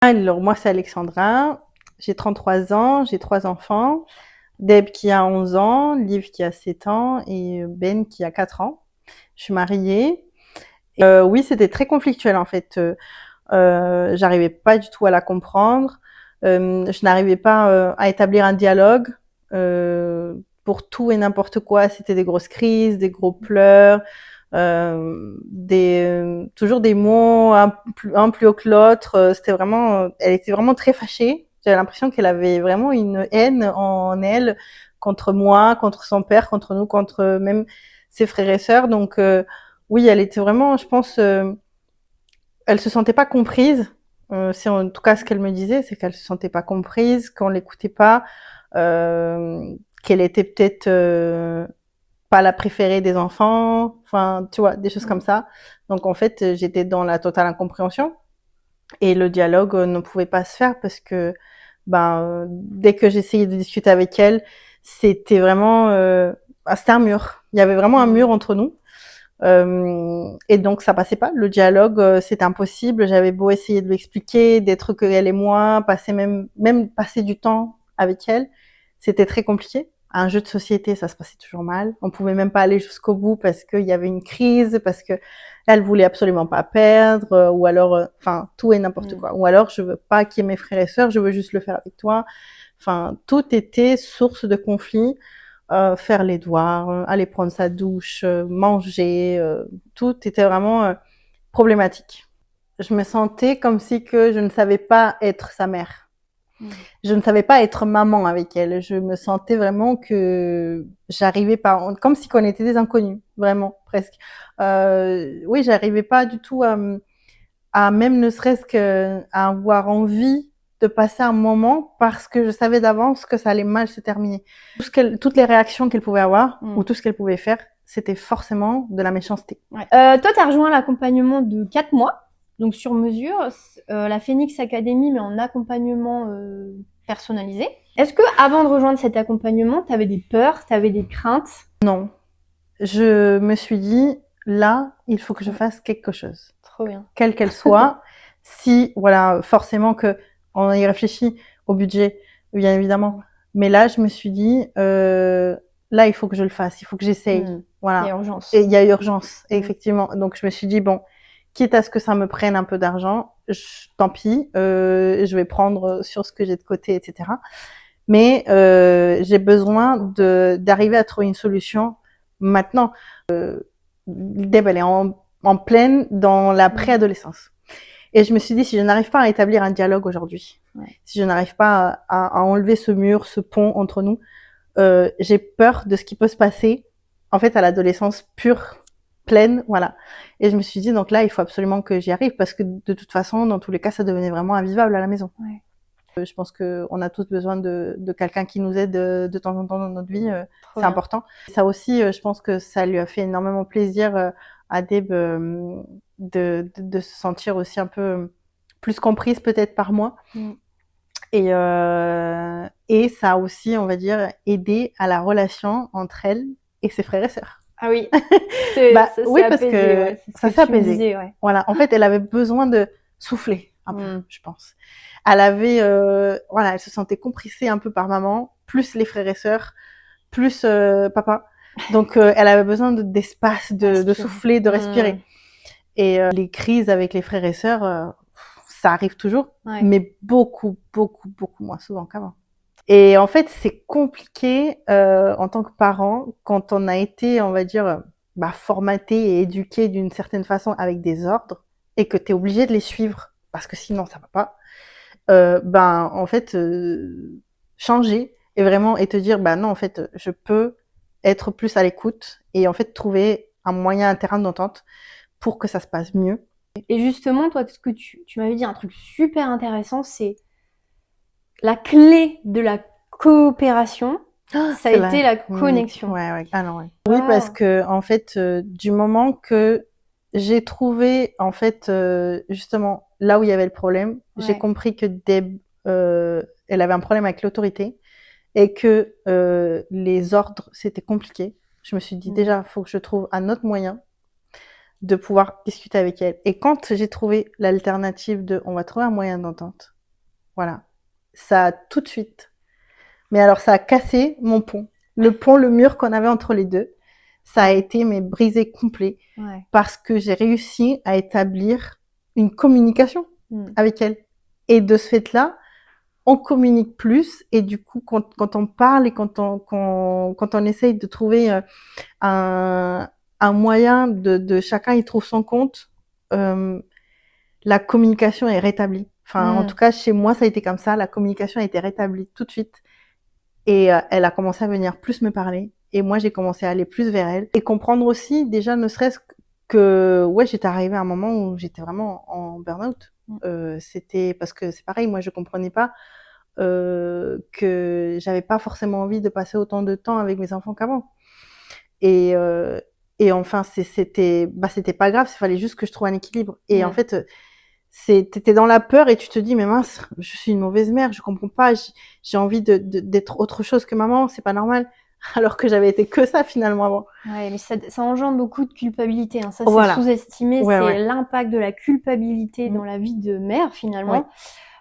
Alors, moi, c'est Alexandra. J'ai 33 ans, j'ai 3 enfants. Deb qui a 11 ans, Liv qui a 7 ans et Ben qui a 4 ans. Je suis mariée. Oui, c'était très conflictuel en fait. J'arrivais pas du tout à la comprendre. Je n'arrivais pas à établir un dialogue. Pour tout et n'importe quoi, c'était des grosses crises, des gros pleurs, toujours des mots un plus haut que l'autre. C'était vraiment, elle était vraiment très fâchée. J'avais l'impression qu'elle avait vraiment une haine en elle contre moi, contre son père, contre nous, contre même ses frères et sœurs. Donc oui, elle était vraiment, je pense, elle se sentait pas comprise. C'est en tout cas ce qu'elle me disait, c'est qu'elle se sentait pas comprise, qu'on l'écoutait pas, qu'elle était peut-être pas la préférée des enfants, enfin, tu vois, des choses comme ça. Donc en fait, j'étais dans la totale incompréhension et le dialogue ne pouvait pas se faire parce que dès que j'essayais de discuter avec elle, c'était vraiment c'était un mur. Il y avait vraiment un mur entre nous. Et donc ça passait pas. Le dialogue, c'était impossible. J'avais beau essayer de lui expliquer des trucs qu'elle et moi, passer même passer du temps avec elle, c'était très compliqué. Un jeu de société, ça se passait toujours mal. On pouvait même pas aller jusqu'au bout parce qu'il y avait une crise, parce que elle voulait absolument pas perdre, ou alors, enfin, tout et n'importe quoi. Ou alors, je veux pas qu'il y ait mes frères et sœurs, je veux juste le faire avec toi. Enfin, tout était source de conflit. Faire les devoirs, aller prendre sa douche, manger, tout était vraiment problématique. Je me sentais comme si que je ne savais pas être sa mère. Je ne savais pas être maman avec elle. Je me sentais vraiment que j'arrivais pas, comme si qu'on était des inconnus, vraiment, presque. Oui, j'arrivais pas du tout à même ne serait-ce qu'à avoir envie de passer un moment parce que je savais d'avance que ça allait mal se terminer. Toutes les réactions qu'elle pouvait avoir ou tout ce qu'elle pouvait faire, c'était forcément de la méchanceté. Ouais. Toi, tu as rejoint l'accompagnement de 4 mois, donc sur mesure, la Phoenix Academy, mais en accompagnement personnalisé. Est-ce que avant de rejoindre cet accompagnement, tu avais des peurs, tu avais des craintes? Non. Je me suis dit, là, il faut que je fasse quelque chose. Trop bien. Quelle qu'elle soit. Si, voilà, forcément que on y réfléchit au budget, bien évidemment. Mais là, je me suis dit, là, il faut que je le fasse, il faut que j'essaye. Voilà. Il y a urgence. Et il y a urgence, effectivement. Donc, je me suis dit, bon, quitte à ce que ça me prenne un peu d'argent, tant pis, je vais prendre sur ce que j'ai de côté, etc. Mais j'ai besoin d'arriver à trouver une solution maintenant. Deb, elle est en pleine dans la préadolescence. Et je me suis dit, si je n'arrive pas à établir un dialogue aujourd'hui, si je n'arrive pas à enlever ce mur, ce pont entre nous, j'ai peur de ce qui peut se passer, en fait, à l'adolescence pure, pleine, voilà. Et je me suis dit, donc là, il faut absolument que j'y arrive, parce que de toute façon, dans tous les cas, ça devenait vraiment invivable à la maison. Je pense qu'on a tous besoin de quelqu'un qui nous aide de temps en temps dans notre vie. C'est important. Ça aussi, je pense que ça lui a fait énormément plaisir à Deb de se sentir aussi un peu plus comprise peut-être par moi. Et ça a aussi, on va dire, aidé à la relation entre elle et ses frères et sœurs. Ah oui. Oui, parce que ça s'est apaisé. Disais, ouais. Voilà. En fait, elle avait besoin de souffler un peu, je pense. Elle avait, voilà, elle se sentait compressée un peu par maman, plus les frères et sœurs, plus papa. Donc, elle avait besoin d'espace, de souffler, de respirer. Et les crises avec les frères et sœurs, ça arrive toujours, mais beaucoup, beaucoup, beaucoup moins souvent qu'avant. Et en fait, c'est compliqué en tant que parent quand on a été, on va dire, formaté et éduqué d'une certaine façon avec des ordres et que tu es obligé de les suivre parce que sinon ça va pas. En fait, changer et te dire, non, en fait, je peux être plus à l'écoute et en fait trouver un moyen, un terrain d'entente pour que ça se passe mieux. Et justement, toi, ce que tu m'avais dit un truc super intéressant, c'est la clé de la coopération, ça a été la connexion. Ouais. Ah non, ouais. Oui, parce que en fait, du moment que j'ai trouvé, en fait, justement, là où il y avait le problème, j'ai compris que Deb, elle avait un problème avec l'autorité et que les ordres, c'était compliqué. Je me suis dit, déjà, il faut que je trouve un autre moyen de pouvoir discuter avec elle. Et quand j'ai trouvé l'alternative de on va trouver un moyen d'entente, voilà, ça a tout de suite. Mais alors ça a cassé mon pont. Le mur qu'on avait entre les deux, ça a été mais brisé complet Ouais. parce que j'ai réussi à établir une communication avec elle. Et de ce fait-là, on communique plus et du coup quand on parle et quand on essaye de trouver un moyen de chacun y trouve son compte, la communication est rétablie. Enfin, en tout cas, chez moi, ça a été comme ça. La communication a été rétablie tout de suite. Et elle a commencé à venir plus me parler. Et moi, j'ai commencé à aller plus vers elle. Et comprendre aussi, déjà, ne serait-ce que, ouais, j'étais arrivée à un moment où j'étais vraiment en burn-out. C'était parce que c'est pareil, moi, je comprenais pas que j'avais pas forcément envie de passer autant de temps avec mes enfants qu'avant. Et, enfin, c'était pas grave, il fallait juste que je trouve un équilibre. Et en fait, t'étais dans la peur et tu te dis, mais mince, je suis une mauvaise mère, je comprends pas, j'ai envie d'être autre chose que maman, c'est pas normal. Alors que j'avais été que ça finalement avant. Ouais, mais ça engendre beaucoup de culpabilité, hein. Ça, c'est Voilà. sous-estimé, Ouais, c'est ouais. l'impact de la culpabilité dans la vie de mère finalement.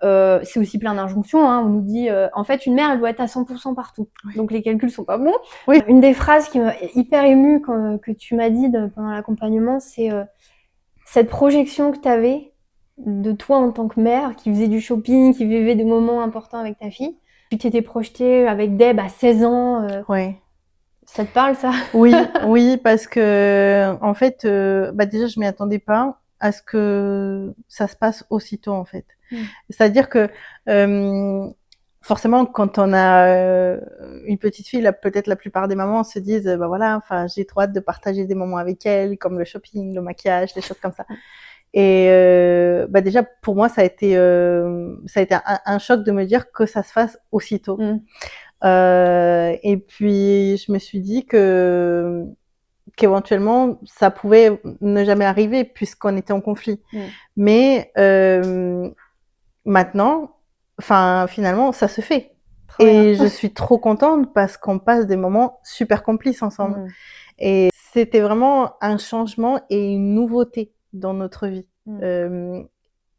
Ouais. C'est aussi plein d'injonctions, hein. On nous dit, en fait, une mère, elle doit être à 100% partout. Oui. Donc les calculs sont pas bons. Oui. Une des phrases qui m'a hyper émue que tu m'as dit pendant l'accompagnement, c'est cette projection que tu avais de toi en tant que mère, qui faisait du shopping, qui vivait des moments importants avec ta fille. Tu t'étais projetée avec Deb à 16 ans. Ouais. Ça te parle, ça? Oui, oui, parce que en fait, déjà, je m'y attendais pas à ce que ça se passe aussitôt, en fait. C'est-à-dire que forcément, quand on a une petite fille, peut-être la plupart des mamans se disent, bah voilà, enfin, j'ai trop hâte de partager des moments avec elle, comme le shopping, le maquillage, des choses comme ça. Et déjà, pour moi, ça a été un choc de me dire que ça se fasse aussitôt. Et puis, je me suis dit qu'éventuellement, ça pouvait ne jamais arriver puisqu'on était en conflit. Mais maintenant, enfin, finalement, ça se fait. Et je suis trop contente parce qu'on passe des moments super complices ensemble. Et c'était vraiment un changement et une nouveauté dans notre vie.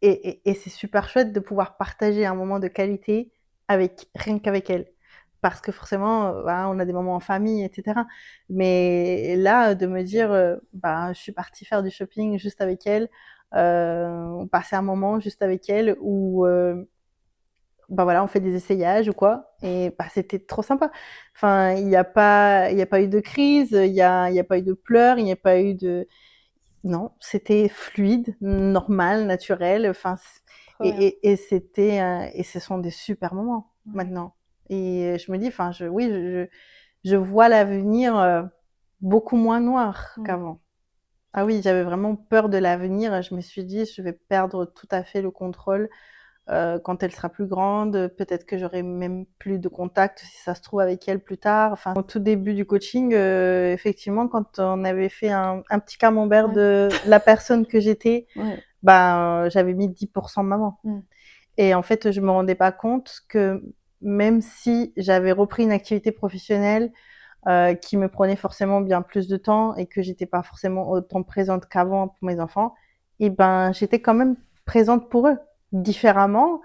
Et c'est super chouette de pouvoir partager un moment de qualité rien qu'avec elle. Parce que forcément, on a des moments en famille, etc. Mais là, de me dire, je suis partie faire du shopping juste avec elle, passer un moment juste avec elle, ou on fait des essayages ou quoi, et c'était trop sympa. Enfin, il y a pas eu de crise, il y a pas eu de pleurs, il n'y a pas eu de... Non, c'était fluide, normal, naturel. Enfin, et c'était et ce sont des super moments maintenant. Et je me dis, enfin, je vois l'avenir beaucoup moins noir qu'avant. Ah oui, j'avais vraiment peur de l'avenir. Je me suis dit, je vais perdre tout à fait le contrôle quand elle sera plus grande. Peut-être que j'aurai même plus de contact si ça se trouve avec elle plus tard. Enfin, au tout début du coaching, effectivement, quand on avait fait un petit camembert de la personne que j'étais, j'avais mis 10% maman. Et en fait, je me rendais pas compte que même si j'avais repris une activité professionnelle qui me prenait forcément bien plus de temps et que j'étais pas forcément autant présente qu'avant pour mes enfants, j'étais quand même présente pour eux, différemment,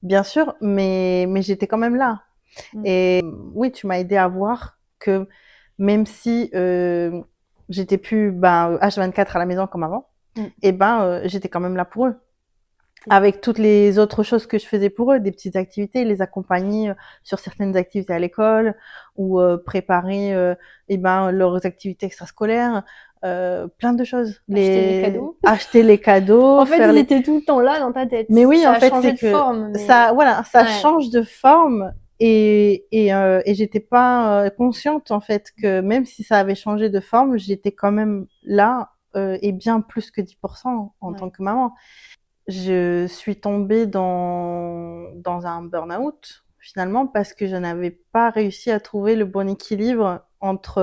bien sûr, mais j'étais quand même là. Et oui, tu m'as aidé à voir que même si j'étais plus H24 à la maison comme avant, j'étais quand même là pour eux. Avec toutes les autres choses que je faisais pour eux, des petites activités, les accompagner sur certaines activités à l'école ou préparer leurs activités extrascolaires, plein de choses. Acheter les cadeaux. En fait, ils étaient tout le temps là dans ta tête. Mais oui, ça en fait, c'est que forme, mais... ça change de forme et j'étais pas consciente en fait que même si ça avait changé de forme, j'étais quand même là et bien plus que 10% en tant que maman. Je suis tombée dans un burn-out, finalement, parce que je n'avais pas réussi à trouver le bon équilibre entre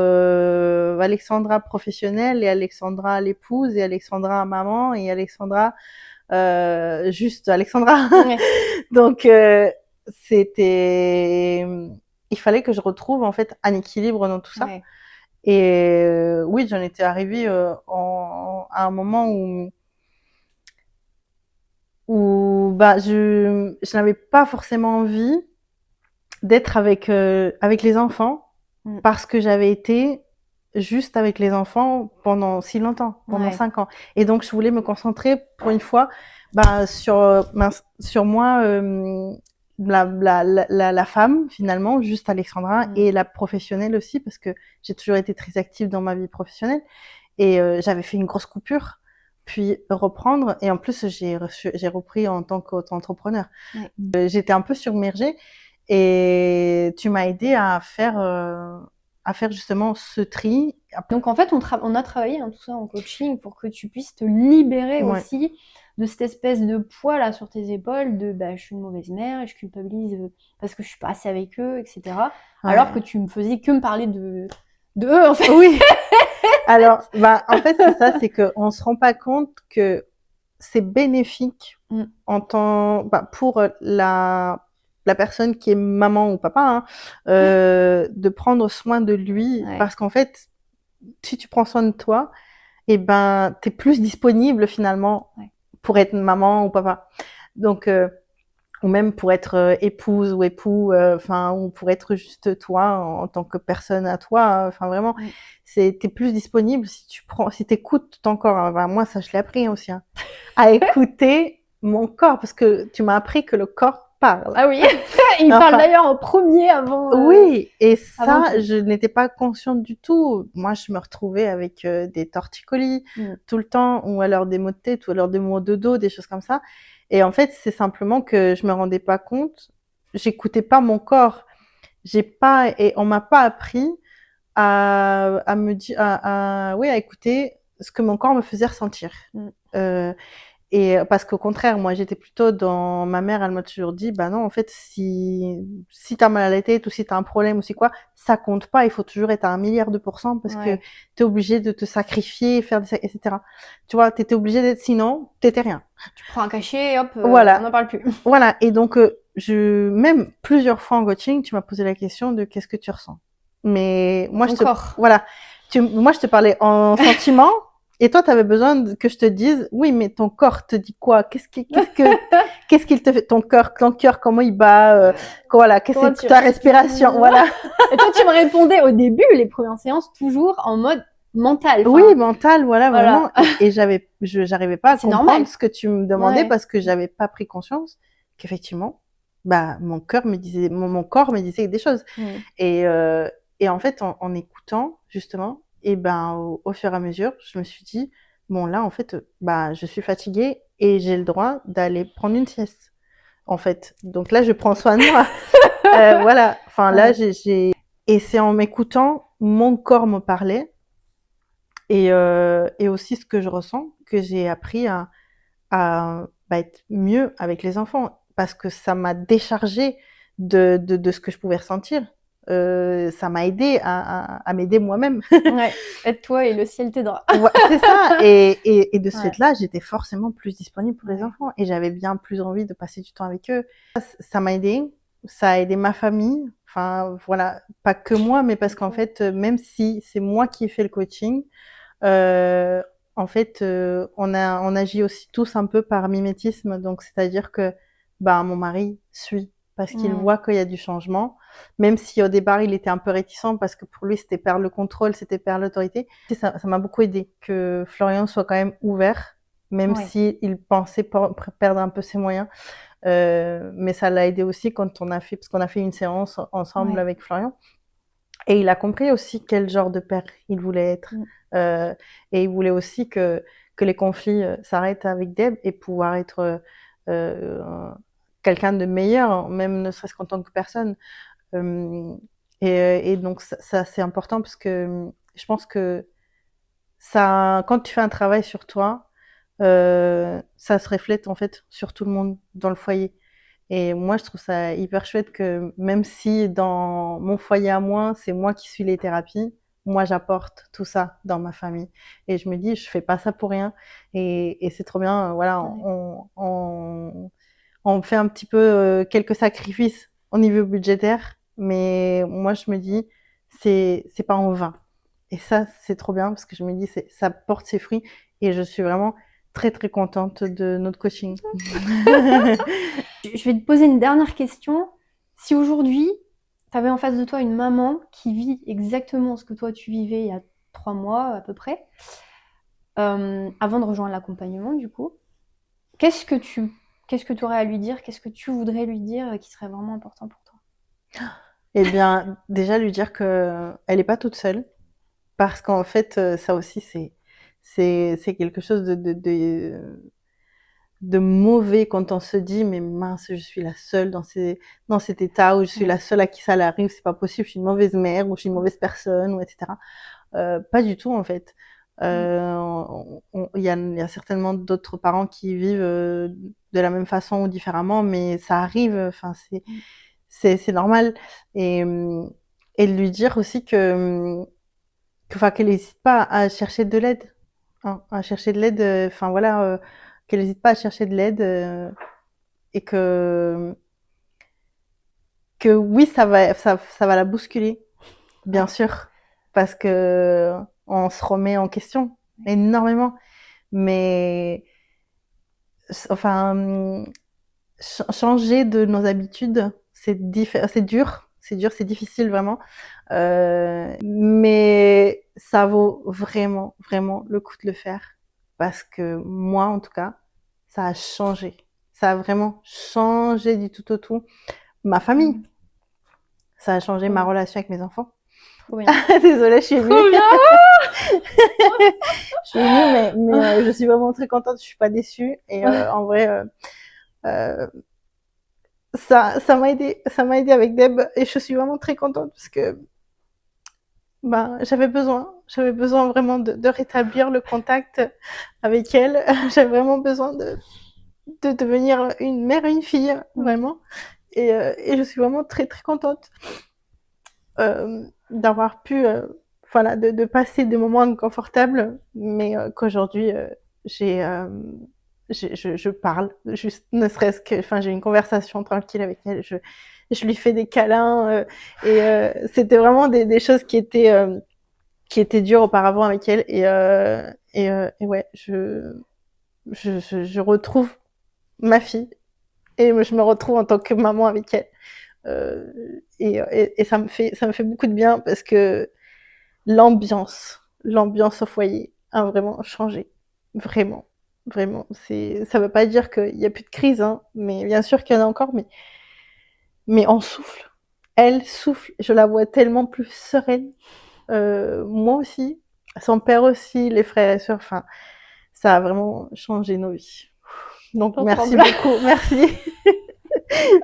Alexandra professionnelle et Alexandra l'épouse et Alexandra maman et Alexandra juste Alexandra. Donc, il fallait que je retrouve en fait un équilibre dans tout ça. Et oui, j'en étais arrivée à un moment où bah, je n'avais pas forcément envie d'être avec les enfants Mm. parce que j'avais été juste avec les enfants pendant si longtemps, pendant Ouais. 5 ans. Et donc, je voulais me concentrer pour une fois bah, sur moi, la femme finalement, juste Alexandra, Mm. et la professionnelle aussi, parce que j'ai toujours été très active dans ma vie professionnelle. Et j'avais fait une grosse coupure, puis reprendre. Et en plus, j'ai repris en tant qu'auto-entrepreneur. Ouais. J'étais un peu submergée et tu m'as aidé à faire justement ce tri. Donc en fait, on a travaillé tout ça en coaching pour que tu puisses te libérer Ouais. aussi de cette espèce de poids là sur tes épaules de bah, je suis une mauvaise mère et je culpabilise parce que je suis pas assez avec eux, etc. Alors que Ouais. tu me faisais que me parler de eux en fait. Oui. Alors, bah, en fait, c'est ça, c'est qu'on se rend pas compte que c'est bénéfique Mm. bah, pour la personne qui est maman ou papa, hein, de prendre soin de lui, Ouais. parce qu'en fait, si tu prends soin de toi, et ben, t'es plus disponible finalement Ouais. pour être maman ou papa. Donc, ou même pour être épouse ou époux, enfin, ou pour être juste toi en tant que personne à toi. Enfin, vraiment, Mm. t'es plus disponible si t'écoutes ton corps. Enfin, moi, ça, je l'ai appris aussi, hein, à écouter mon corps, parce que tu m'as appris que le corps parle. Ah oui, il parle Enfin, d'ailleurs en premier oui, et avant ça, tout. je n'étais pas consciente du tout. Moi, je me retrouvais avec des torticolis Mm. tout le temps, ou alors des maux de tête, ou alors des maux de dos, des choses comme ça. Et en fait, c'est simplement que je me rendais pas compte. J'écoutais pas mon corps. Et on m'a pas appris à me dire, oui, à écouter ce que mon corps me faisait ressentir. Mm. Euh, et parce qu'au contraire, moi, j'étais plutôt dans ma mère, elle m'a toujours dit, bah non, en fait, si t'as mal à la tête ou si t'as un problème ou si quoi, ça compte pas. Il faut toujours être à 1 milliard de % parce que Ouais. t'es obligé de te sacrifier, etc. Tu vois, t'étais obligé d'être, sinon, t'étais rien. Tu prends un cachet et hop, on Voilà, n'en parle plus. voilà. Et donc, même plusieurs fois en coaching, tu m'as posé la question de qu'est-ce que tu ressens. Mais moi, Ton corps. voilà, moi, je te parlais en sentiment. Et toi, tu avais besoin que je te dise, oui, mais ton corps te dit quoi? Qu'est-ce qu'il te fait? Ton cœur, comment il bat? Voilà, qu'est-ce Comment que tu ta respiration? respires? Voilà. Et toi, tu me répondais au début, les premières séances, toujours en mode mental. Oui, Enfin, mental, voilà, voilà. vraiment. Et j'arrivais pas à C'est comprendre normal. ce que tu me demandais Ouais. parce que j'avais pas pris conscience qu'effectivement, bah, mon corps me disait des choses. Mm. Et, euh, et en fait, en écoutant, justement, et ben, au fur et à mesure, je me suis dit, bon, là, en fait, bah, je suis fatiguée et j'ai le droit d'aller prendre une sieste, en fait. Donc là, je prends soin de moi. Voilà. Enfin, là, Ouais. et c'est en m'écoutant, mon corps me parlait et aussi ce que je ressens que j'ai appris à bah, être mieux avec les enfants parce que ça m'a déchargé de ce que je pouvais ressentir. Ça m'a aidé à m'aider moi-même. Ouais. Aide-toi et le ciel t'aidera. Ouais, c'est ça. Et de ce Ouais. fait-là, j'étais forcément plus disponible pour les Ouais. enfants et j'avais bien plus envie de passer du temps avec eux. Ça m'a aidé. Ça a aidé ma famille. Enfin, voilà, pas que moi, mais parce qu'en Ok. fait, même si c'est moi qui ai fait le coaching, euh, en fait, on agit aussi tous un peu par mimétisme. Donc, c'est-à-dire que bah, mon mari suit parce qu'il Mm. voit qu'il y a du changement, même si au départ il était un peu réticent parce que pour lui c'était perdre le contrôle, c'était perdre l'autorité. Ça m'a beaucoup aidé que Florian soit quand même ouvert, même Ouais. si il pensait perdre un peu ses moyens. Mais ça l'a aidé aussi quand parce qu'on a fait une séance ensemble Ouais. avec Florian. Et il a compris aussi quel genre de père il voulait être. Mm. Euh, et il voulait aussi que les conflits s'arrêtent avec Deb et pouvoir être euh, quelqu'un de meilleur, même ne serait-ce qu'en tant que personne. Euh, et donc ça c'est important parce que je pense que ça, quand tu fais un travail sur toi, ça se reflète en fait sur tout le monde dans le foyer. Et moi, je trouve ça hyper chouette que même si dans mon foyer à moi, c'est moi qui suis les thérapies, moi, j'apporte tout ça dans ma famille. Et je me dis, je fais pas ça pour rien. Et c'est trop bien. Voilà, Ouais. on fait un petit peu quelques sacrifices au niveau budgétaire, mais moi, je me dis, c'est pas en vain. Et ça, c'est trop bien parce que je me dis, ça porte ses fruits et je suis vraiment très, très contente de notre coaching. Je vais te poser une dernière question. Si aujourd'hui, tu avais en face de toi une maman qui vit exactement ce que toi tu vivais il y a 3 mois à peu près, avant de rejoindre l'accompagnement du coup, qu'est-ce que tu aurais à lui dire? Qu'est-ce que tu voudrais lui dire qui serait vraiment important pour toi? Eh bien, déjà lui dire que elle est pas toute seule, parce qu'en fait, ça aussi, c'est quelque chose de mauvais quand on se dit, mais mince, je suis la seule dans cet état, ou je suis la seule à qui ça arrive, c'est pas possible, je suis une mauvaise mère, ou je suis une mauvaise personne, ou etc. Pas du tout, en fait. Il y a certainement d'autres parents qui vivent de la même façon ou différemment, mais ça arrive, enfin, c'est normal. Et, et de lui dire aussi enfin, qu'elle n'hésite pas à chercher de l'aide, hein, à chercher de l'aide, enfin voilà, qu'elle n'hésite pas à chercher de l'aide, et que oui, ça va la bousculer, bien sûr, parce que on se remet en question énormément. Mais enfin, changer de nos habitudes, c'est dur, c'est difficile vraiment. Mais ça vaut vraiment, vraiment le coup de le faire. Parce que moi, en tout cas, ça a changé. Ça a vraiment changé du tout au tout ma famille. Ça a changé ma relation avec mes enfants. Trop bien. Désolée, je suis émue. Trop bien. Je suis émue, mais je suis vraiment très contente. Je suis pas déçue. Et en vrai, euh, ça m'a aidé avec Deb. Et je suis vraiment très contente parce que ben, j'avais besoin vraiment de rétablir le contact avec elle. J'avais vraiment besoin de devenir une mère et une fille, vraiment. Et je suis vraiment très, très contente d'avoir pu, voilà, de passer des moments inconfortables, mais qu'aujourd'hui, j'ai, je parle, juste ne serait-ce que, enfin, j'ai une conversation tranquille avec elle, je lui fais des câlins, et c'était vraiment des choses qui étaient dures auparavant avec elle, et ouais, je retrouve ma fille, et je me retrouve en tant que maman avec elle. Et ça me fait beaucoup de bien parce que l'ambiance au foyer a vraiment changé. Vraiment, vraiment. Ça veut pas dire qu'il y a plus de crise, hein, mais bien sûr qu'il y en a encore, mais on souffle. Elle souffle. Je la vois tellement plus sereine. Moi aussi. Son père aussi, les frères et sœurs. Enfin, ça a vraiment changé nos vies. Donc, merci beaucoup. Merci.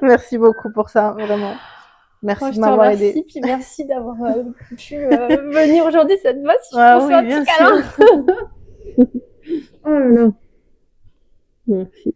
Merci beaucoup pour ça, vraiment. Merci Je de te m'avoir aidé. remercie, puis merci d'avoir pu venir aujourd'hui cette fois si je Ah te fais oui, un bien petit sûr. câlin. Oh là là. Merci.